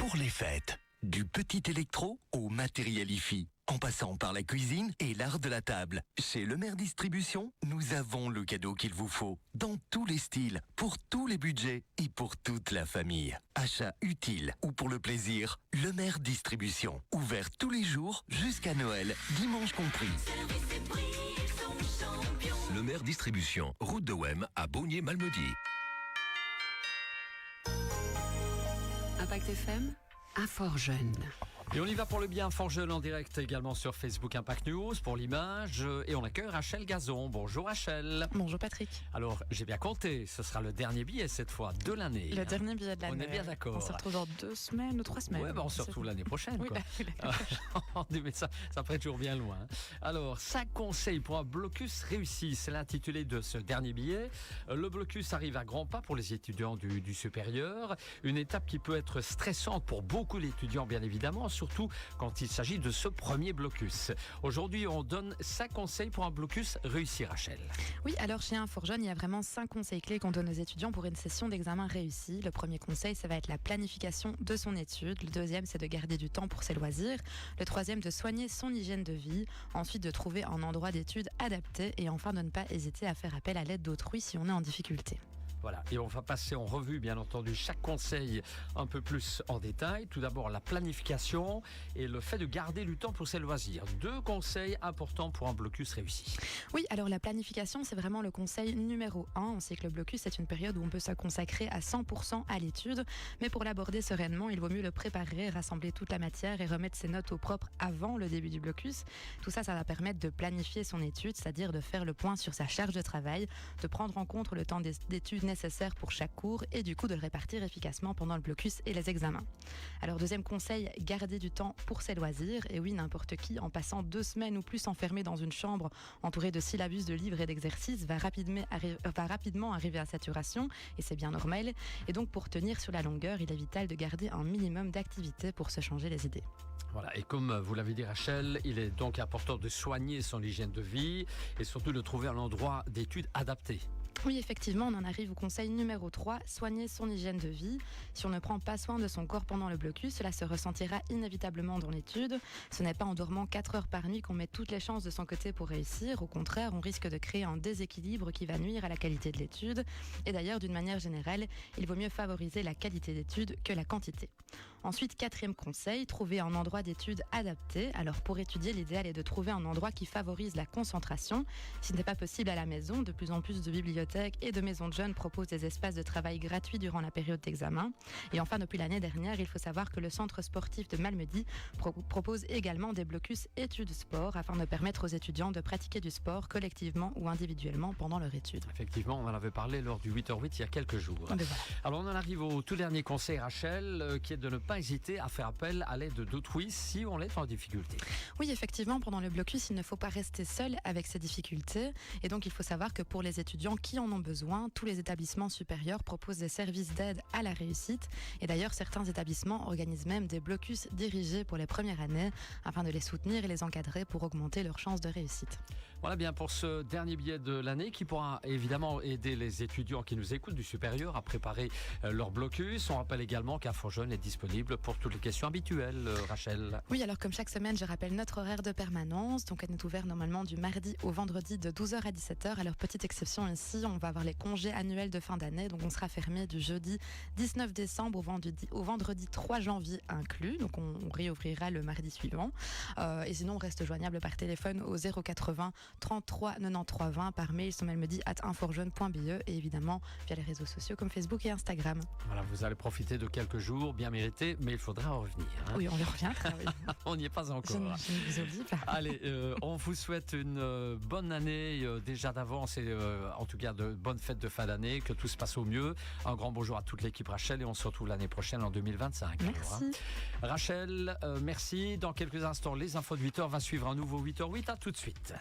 pour les fêtes. Du petit électro au matériel hi-fi, en passant par la cuisine et l'art de la table. Chez Lemaire Distribution, nous avons le cadeau qu'il vous faut, dans tous les styles, pour tous les budgets et pour toute la famille. Achat utile ou pour le plaisir, Lemaire Distribution. Ouvert tous les jours jusqu'à Noël, dimanche compris. Lemaire Distribution, route de Wem à Beaunier-Malmedy. Impact FM, un fort jeune. Et on y va pour le bien, fort jeune en direct également sur Facebook Impact News pour l'image. Et on accueille Rachel Gazon. Bonjour Rachel. Bonjour Patrick. Alors, j'ai bien compté, ce sera le dernier billet cette fois de l'année. Le dernier billet de l'année. On est bien d'accord. On se retrouve dans 2 semaines ou 3 semaines. Oui, on se retrouve l'année prochaine. Oui, quoi. Mais ça paraît toujours bien loin. Alors, 5 conseils pour un blocus réussi. C'est l'intitulé de ce dernier billet. Le blocus arrive à grands pas pour les étudiants du supérieur. Une étape qui peut être stressante pour beaucoup d'étudiants, bien évidemment, surtout quand il s'agit de ce premier blocus. Aujourd'hui, on donne 5 conseils pour un blocus réussi, Rachel. Oui, alors chez Un Fort Jeune, il y a vraiment 5 conseils clés qu'on donne aux étudiants pour une session d'examen réussie. Le premier conseil, ça va être la planification de son étude. Le deuxième, c'est de garder du temps pour ses loisirs. Le troisième, de soigner son hygiène de vie. Ensuite, de trouver un endroit d'étude adapté. Et enfin, de ne pas hésiter à faire appel à l'aide d'autrui si on est en difficulté. Voilà, et on va passer en revue, bien entendu, chaque conseil un peu plus en détail. Tout d'abord, la planification et le fait de garder du temps pour ses loisirs. 2 conseils importants pour un blocus réussi. Oui, alors la planification, c'est vraiment le conseil numéro 1. On sait que le blocus, c'est une période où on peut se consacrer à 100% à l'étude. Mais pour l'aborder sereinement, il vaut mieux le préparer, rassembler toute la matière et remettre ses notes au propre avant le début du blocus. Tout ça, ça va permettre de planifier son étude, c'est-à-dire de faire le point sur sa charge de travail, de prendre en compte le temps d'études nécessaire pour chaque cours et du coup de le répartir efficacement pendant le blocus et les examens. Alors deuxième conseil, garder du temps pour ses loisirs. Et oui, n'importe qui, en passant 2 semaines ou plus enfermé dans une chambre entouré de syllabus, de livres et d'exercices, va rapidement arriver à saturation, et c'est bien normal. Et donc pour tenir sur la longueur, il est vital de garder un minimum d'activité pour se changer les idées. Voilà, et comme vous l'avez dit Rachel, il est donc important de soigner son hygiène de vie et surtout de trouver un endroit d'études adapté. Oui, effectivement, on en arrive au conseil numéro 3, soigner son hygiène de vie. Si on ne prend pas soin de son corps pendant le blocus, cela se ressentira inévitablement dans l'étude. Ce n'est pas en dormant 4 heures par nuit qu'on met toutes les chances de son côté pour réussir. Au contraire, on risque de créer un déséquilibre qui va nuire à la qualité de l'étude. Et d'ailleurs, d'une manière générale, il vaut mieux favoriser la qualité d'étude que la quantité. Ensuite, 4e conseil, trouver un endroit d'étude adapté. Alors pour étudier, l'idéal est de trouver un endroit qui favorise la concentration. Si ce n'est pas possible à la maison, de plus en plus de bibliothèques et de maisons de jeunes proposent des espaces de travail gratuits durant la période d'examen. Et enfin, depuis l'année dernière, il faut savoir que le centre sportif de Malmedy propose également des blocus études sport afin de permettre aux étudiants de pratiquer du sport collectivement ou individuellement pendant leur étude. Effectivement, on en avait parlé lors du 8h8 il y a quelques jours. Voilà. Alors on en arrive au tout dernier conseil, Rachel, qui est de ne pas hésiter à faire appel à l'aide d'autrui si on est en difficulté. Oui, effectivement, pendant le blocus, il ne faut pas rester seul avec ses difficultés. Et donc, il faut savoir que pour les étudiants qui en ont besoin, tous les établissements supérieurs proposent des services d'aide à la réussite. Et d'ailleurs, certains établissements organisent même des blocus dirigés pour les premières années afin de les soutenir et les encadrer pour augmenter leurs chances de réussite. Voilà bien pour ce dernier billet de l'année qui pourra évidemment aider les étudiants qui nous écoutent du supérieur à préparer leur blocus. On rappelle également qu'Un Fort Jeune est disponible pour toutes les questions habituelles, Rachel. Oui, alors comme chaque semaine, je rappelle notre horaire de permanence. Donc elle est ouverte normalement du mardi au vendredi de 12h à 17h. Alors petite exception ici, on va avoir les congés annuels de fin d'année. Donc on sera fermé du jeudi 19 décembre au vendredi 3 janvier inclus. Donc on réouvrira le mardi suivant. Et sinon, on reste joignable par téléphone au 080 33 93 20, par mail sur mailmedy@inforjeune.be et évidemment via les réseaux sociaux comme Facebook et Instagram. Voilà, vous allez profiter de quelques jours bien mérités, mais il faudra en revenir. Hein. Oui, on y reviendra. Oui. On n'y est pas encore. Je ne vous oublie pas. Allez, on vous souhaite une bonne année déjà d'avance et en tout cas de bonnes fêtes de fin d'année, que tout se passe au mieux. Un grand bonjour à toute l'équipe Rachel et on se retrouve l'année prochaine en 2025. Merci. Alors, hein. Rachel, merci. Dans quelques instants, les infos de 8h va suivre un nouveau 8h8. À tout de suite.